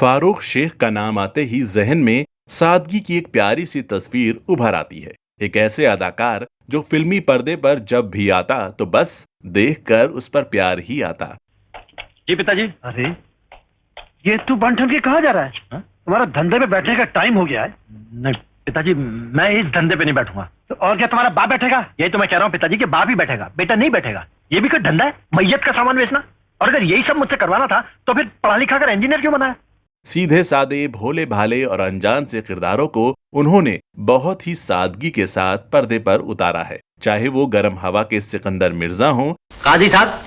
फारूक शेख का नाम आते ही जहन में सादगी की एक प्यारी सी तस्वीर उभर आती है। एक ऐसे अदाकार जो फिल्मी पर्दे पर जब भी आता तो बस देखकर उस पर प्यार ही आता। जी पिताजी। अरे ये तू बन ठन के कहाँ जा रहा है? हाँ? तुम्हारा धंधे में बैठने का टाइम हो गया है। नहीं पिताजी, मैं इस धंधे पे नहीं बैठूंगा। तो और क्या तुम्हारा बाप बैठेगा? यही तो मैं कह रहा हूँ पिताजी कि बाप ही बैठेगा, बेटा नहीं बैठेगा। ये भी कोई धंधा है? मैयत का सामान बेचना। और अगर यही सब मुझसे करवाना था तो फिर पढ़ा लिखा कर इंजीनियर क्यों बनाया? सीधे सादे, भोले भाले और अनजान से किरदारों को उन्होंने बहुत ही सादगी के साथ पर्दे पर उतारा है। चाहे वो गर्म हवा के सिकंदर मिर्जा हो, काजी साहब,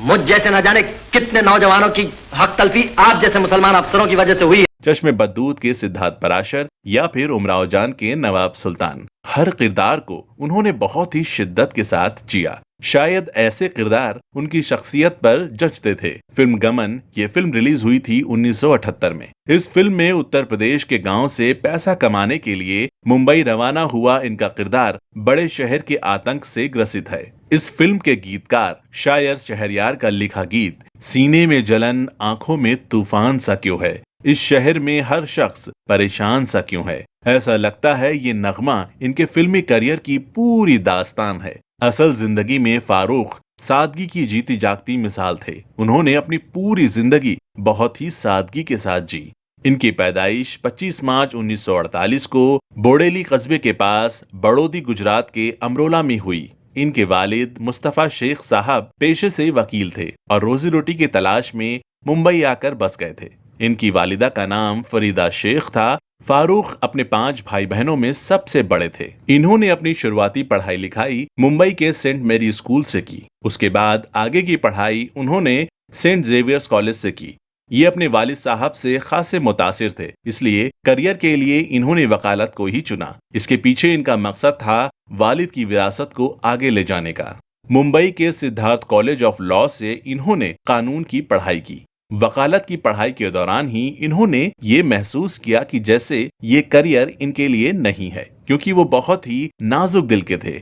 मुझ जैसे न जाने कितने नौजवानों की हक तलफी आप जैसे मुसलमान अफसरों की वजह से हुई है। चश्मे बद्दूद के सिद्धार्थ पराशर या फिर उमराव जान के नवाब सुल्तान, हर किरदार को उन्होंने बहुत ही शिद्दत के साथ जिया। शायद ऐसे किरदार उनकी शख्सियत पर जचते थे। फिल्म गमन, ये फिल्म रिलीज हुई थी 1978 में। इस फिल्म में उत्तर प्रदेश के गांव से पैसा कमाने के लिए मुंबई रवाना हुआ इनका किरदार बड़े शहर के आतंक से ग्रसित है। इस फिल्म के गीतकार शायर शहरयार का लिखा गीत सीने में जलन, आंखों में तूफान सा क्यों है, इस शहर में हर शख्स परेशान सा क्यों है। ऐसा लगता है ये नगमा इनके फिल्मी करियर की पूरी दास्तान है। असल जिंदगी में फारूक सादगी की जीती जागती मिसाल थे। उन्होंने अपनी पूरी जिंदगी बहुत ही सादगी के साथ जी। इनकी पैदाइश 25 मार्च 1948 को बोडेली कस्बे के पास बड़ौदी गुजरात के अमरोला में हुई। इनके वालिद मुस्तफा शेख साहब पेशे से वकील थे और रोजी रोटी की तलाश में मुंबई आकर बस गए थे। इनकी वालिदा का नाम फरीदा शेख था। फारूक अपने 5 भाई बहनों में सबसे बड़े थे। इन्होंने अपनी शुरुआती पढ़ाई लिखाई मुंबई के सेंट मैरी स्कूल से की। उसके बाद आगे की पढ़ाई उन्होंने सेंट जेवियर्स कॉलेज से की। ये अपने वालिद साहब से खासे मुतासिर थे, इसलिए करियर के लिए इन्होंने वकालत को ही चुना। इसके पीछे इनका मकसद था वालिद की विरासत को आगे ले जाने का। मुंबई के सिद्धार्थ कॉलेज ऑफ लॉ से इन्होंने कानून की पढ़ाई की। वकालत की पढ़ाई के दौरान ही इन्होंने ये महसूस किया कि जैसे ये करियर इनके लिए नहीं है, क्योंकि वो बहुत ही नाजुक दिल के थे।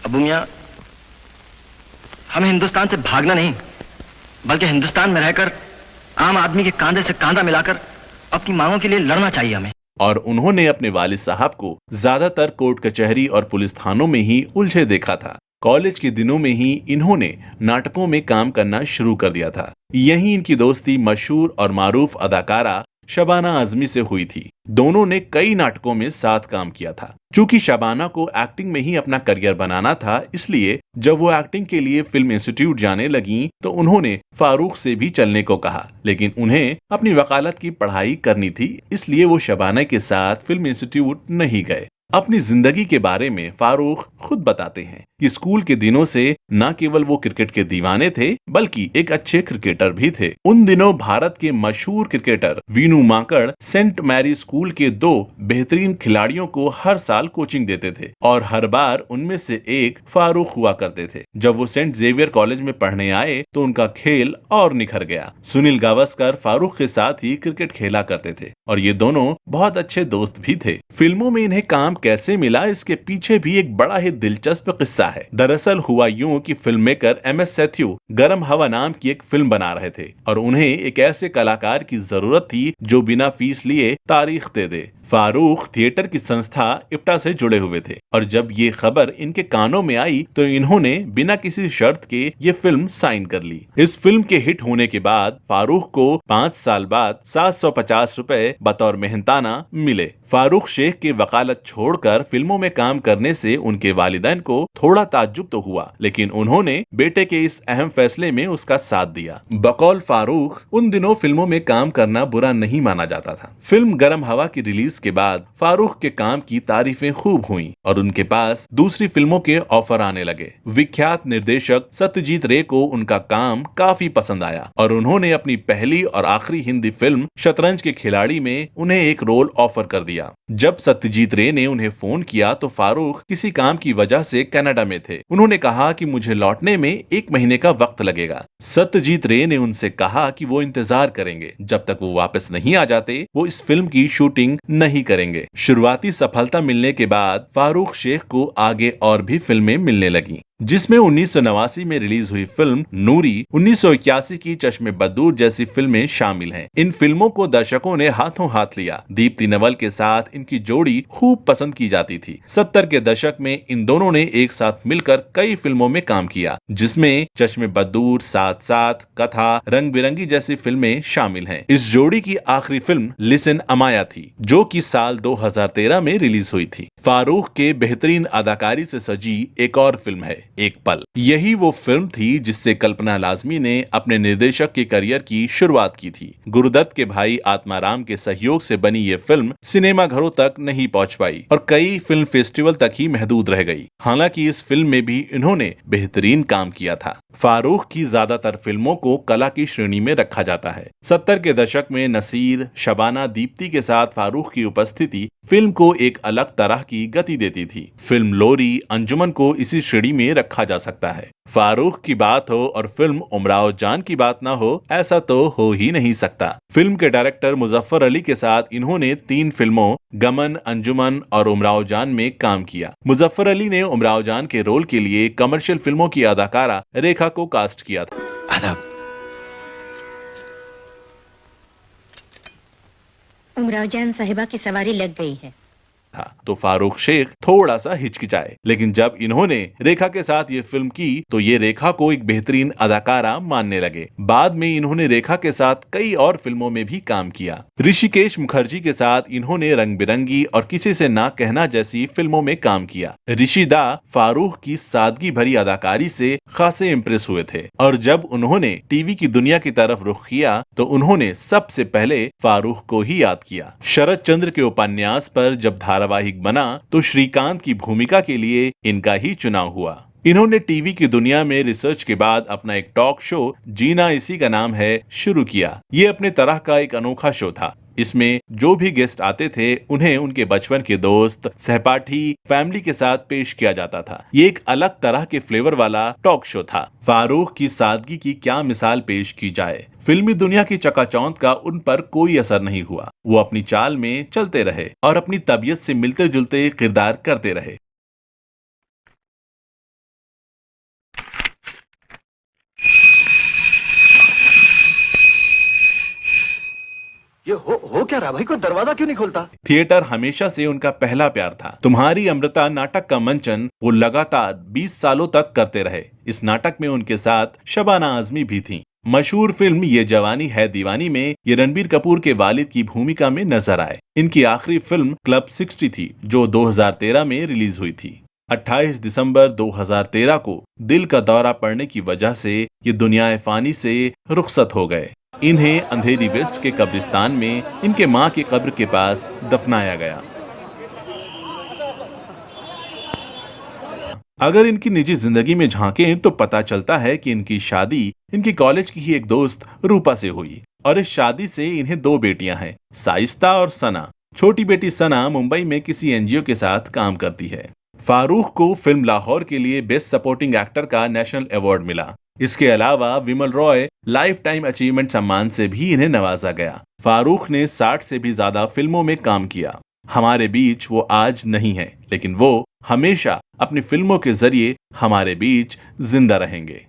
अबू मियां, हमें हिंदुस्तान से भागना नहीं, बल्कि हिंदुस्तान में रहकर आम आदमी के कांधे से कांधा मिलाकर अपनी मांगों के लिए लड़ना चाहिए हमें। और उन्होंने अपने वालिद साहब को ज्यादातर कोर्ट कचहरी और पुलिस थानों में ही उलझे देखा था। कॉलेज के दिनों में ही इन्होंने नाटकों में काम करना शुरू कर दिया था। यहीं इनकी दोस्ती मशहूर और मारूफ अदाकारा शबाना आजमी से हुई थी। दोनों ने कई नाटकों में साथ काम किया था। चूंकि शबाना को एक्टिंग में ही अपना करियर बनाना था, इसलिए जब वो एक्टिंग के लिए फिल्म इंस्टीट्यूट जाने लगीं, तो उन्होंने फारूक से भी चलने को कहा। लेकिन उन्हें अपनी वकालत की पढ़ाई करनी थी, इसलिए वो शबाना के साथ फिल्म इंस्टीट्यूट नहीं गए। अपनी जिंदगी के बारे में फारूक खुद बताते हैं कि स्कूल के दिनों से न केवल वो क्रिकेट के दीवाने थे, बल्कि एक अच्छे क्रिकेटर भी थे। उन दिनों भारत के मशहूर cricketer Vinoo Mankad saint Mary school के 2 बेहतरीन खिलाड़ियों को हर साल कोचिंग देते थे और हर बार उनमें से एक फारूक हुआ करते थे। जब वो सेंट जेवियर कॉलेज में पढ़ने आए तो उनका खेल और निखर गया। सुनील गावस्कर फारूक के साथ ही क्रिकेट खेला करते थे और ये दोनों बहुत अच्छे दोस्त भी थे। फिल्मों में इन्हें काम कैसे मिला, इसके पीछे भी एक बड़ा ही दिलचस्प किस्सा है। दरअसल हुआ यूं कि फिल्म मेकर MS सेथ्यू गर्म हवा नाम की एक फिल्म बना रहे थे और उन्हें एक ऐसे कलाकार की जरूरत थी जो बिना फीस लिए तारीख दे दे। फारूक थिएटर की संस्था इप्टा से जुड़े हुए थे और जब ये खबर इनके कानों में आई तो इन्होंने बिना किसी शर्त के ये फिल्म साइन कर ली। इस फिल्म के हिट होने के बाद फारूक को 5 साल बाद 750 रुपए बतौर मेहनताना मिले। फारूक शेख के वकालत छोड़कर फिल्मों में काम करने से उनके वालिदैन को थोड़ा ताज्जुब तो हुआ, लेकिन उन्होंने बेटे के इस अहम फैसले में उसका साथ दिया। बकौल फारूक, उन दिनों फिल्मों में काम करना बुरा नहीं माना जाता था। फिल्म गर्म हवा की रिलीज के बाद फारूक के काम की तारीफें खूब हुईं और उनके पास दूसरी फिल्मों के ऑफर आने लगे। विख्यात निर्देशक सत्यजीत रे को उनका काम काफी पसंद आया और उन्होंने अपनी पहली और आखिरी हिंदी फिल्म शतरंज के खिलाड़ी में उन्हें एक रोल ऑफर कर दिया। जब सत्यजीत रे ने उन्हें फोन किया तो फारूक किसी काम की वजह से कनाडा में थे। उन्होंने कहा कि मुझे लौटने में 1 महीने का वक्त लगेगा। सत्यजीत रे ने उनसे कहा कि वो इंतजार करेंगे, जब तक वो वापस नहीं आ जाते वो इस फिल्म की शूटिंग नहीं करेंगे। शुरुआती सफलता मिलने के बाद फारूक शेख को आगे और भी फिल्में मिलने लगीं। जिसमें 1989 में रिलीज हुई फिल्म नूरी, 1981 की चश्मे बदूर जैसी फिल्में शामिल हैं। इन फिल्मों को दर्शकों ने हाथों हाथ लिया। दीप्ति नवल के साथ इनकी जोड़ी खूब पसंद की जाती थी। 70 के दशक में इन दोनों ने एक साथ मिलकर कई फिल्मों में काम किया, जिसमें चश्मे बदूर, साथ साथ, कथा, रंग बिरंगी जैसी फिल्में शामिल हैं। इस जोड़ी की आखिरी फिल्म लिसन अमाया थी, जो कि साल 2013 में रिलीज हुई थी। फारूक के बेहतरीन अदाकारी से सजी एक और फिल्म है एक पल। यही वो फिल्म थी जिससे कल्पना लाजमी ने अपने निर्देशक के करियर की शुरुआत की थी। गुरुदत्त के भाई आत्माराम के सहयोग से बनी ये फिल्म सिनेमा घरों तक नहीं पहुंच पाई और कई फिल्म फेस्टिवल तक ही महदूद रह गई। हालांकि इस फिल्म में भी इन्होंने बेहतरीन काम किया था। फारूक की ज्यादातर फिल्मों को कला की श्रेणी में रखा जाता है। 70 के दशक में नसीर, शबाना, दीप्ति के साथ फारूक की उपस्थिति फिल्म को एक अलग तरह की गति देती थी। फिल्म लोरी, अंजुमन को इसी श्रेणी में रखा जा सकता है। फारूक की बात हो और फिल्म उमराव जान की बात ना हो, ऐसा तो हो ही नहीं सकता। फिल्म के डायरेक्टर मुजफ्फर अली के साथ इन्होंने 3 फिल्मों गमन, अंजुमन और उमराव जान में काम किया। मुजफ्फर अली ने उमराव जान के रोल के लिए कमर्शियल फिल्मों की अदाकारा रेखा को कास्ट किया था। आदाब। उमराव जान साहिबा की सवारी लग गई है। तो फारूक शेख थोड़ा सा हिचकिचाए, लेकिन जब इन्होंने रेखा के साथ ये फिल्म की तो ये रेखा को एक बेहतरीन अदाकारा मानने लगे। बाद में इन्होंने रेखा के साथ कई और फिल्मों में भी काम किया। ऋषिकेश मुखर्जी के साथ इन्होंने रंग बिरंगी और किसी से ना कहना जैसी फिल्मों में काम किया। ऋषिदा फारूक की सादगी भरी अदाकारी से खासे इम्प्रेस हुए थे और जब उन्होंने टीवी की दुनिया की तरफ रुख किया तो उन्होंने सबसे पहले फारूक को ही याद किया। शरद चंद्र के उपन्यास पर जब धारावाहिक बना तो श्रीकांत की भूमिका के लिए इनका ही चुनाव हुआ। इन्होंने टीवी की दुनिया में रिसर्च के बाद अपना एक टॉक शो जीना इसी का नाम है शुरू किया। ये अपने तरह का एक अनोखा शो था। इसमें जो भी गेस्ट आते थे उन्हें उनके बचपन के दोस्त, सहपाठी, फैमिली के साथ पेश किया जाता था। ये एक अलग तरह के फ्लेवर वाला टॉक शो था। फारूक की सादगी की क्या मिसाल पेश की जाए। फिल्मी दुनिया की चकाचौंध का उन पर कोई असर नहीं हुआ। वो अपनी चाल में चलते रहे और अपनी तबीयत से मिलते जुलते किरदार करते रहे। ये हो क्या रहा भाई? कोई दरवाजा क्यों नहीं खोलता? थिएटर हमेशा से उनका पहला प्यार था। तुम्हारी अमृता नाटक का मंचन वो लगातार 20 सालों तक करते रहे। इस नाटक में उनके साथ शबाना आजमी भी थीं। मशहूर फिल्म ये जवानी है दीवानी में ये रणबीर कपूर के वालिद की भूमिका में नजर आए। इनकी आखिरी फिल्म क्लब 60 थी, जो 2013 में रिलीज हुई थी। 28 दिसंबर 2013 को दिल का दौरा पड़ने की वजह से ये दुनिया फानी से रुखसत हो गए। इन्हें अंधेरी वेस्ट के कब्रिस्तान में इनके मां की कब्र के पास दफनाया गया। अगर इनकी निजी जिंदगी में झांकें तो पता चलता है कि इनकी शादी इनकी कॉलेज की ही एक दोस्त रूपा से हुई और इस शादी से इन्हें 2 बेटियां हैं, साइस्ता और सना। छोटी बेटी सना मुंबई में किसी एनजीओ के साथ काम करती है। फारूक को फिल्म लाहौर के लिए बेस्ट सपोर्टिंग एक्टर का नेशनल अवार्ड मिला। इसके अलावा विमल रॉय लाइफ टाइम अचीवमेंट सम्मान से भी इन्हें नवाजा गया। फारूक ने 60 से भी ज्यादा फिल्मों में काम किया। हमारे बीच वो आज नहीं है, लेकिन वो हमेशा अपनी फिल्मों के जरिए हमारे बीच जिंदा रहेंगे।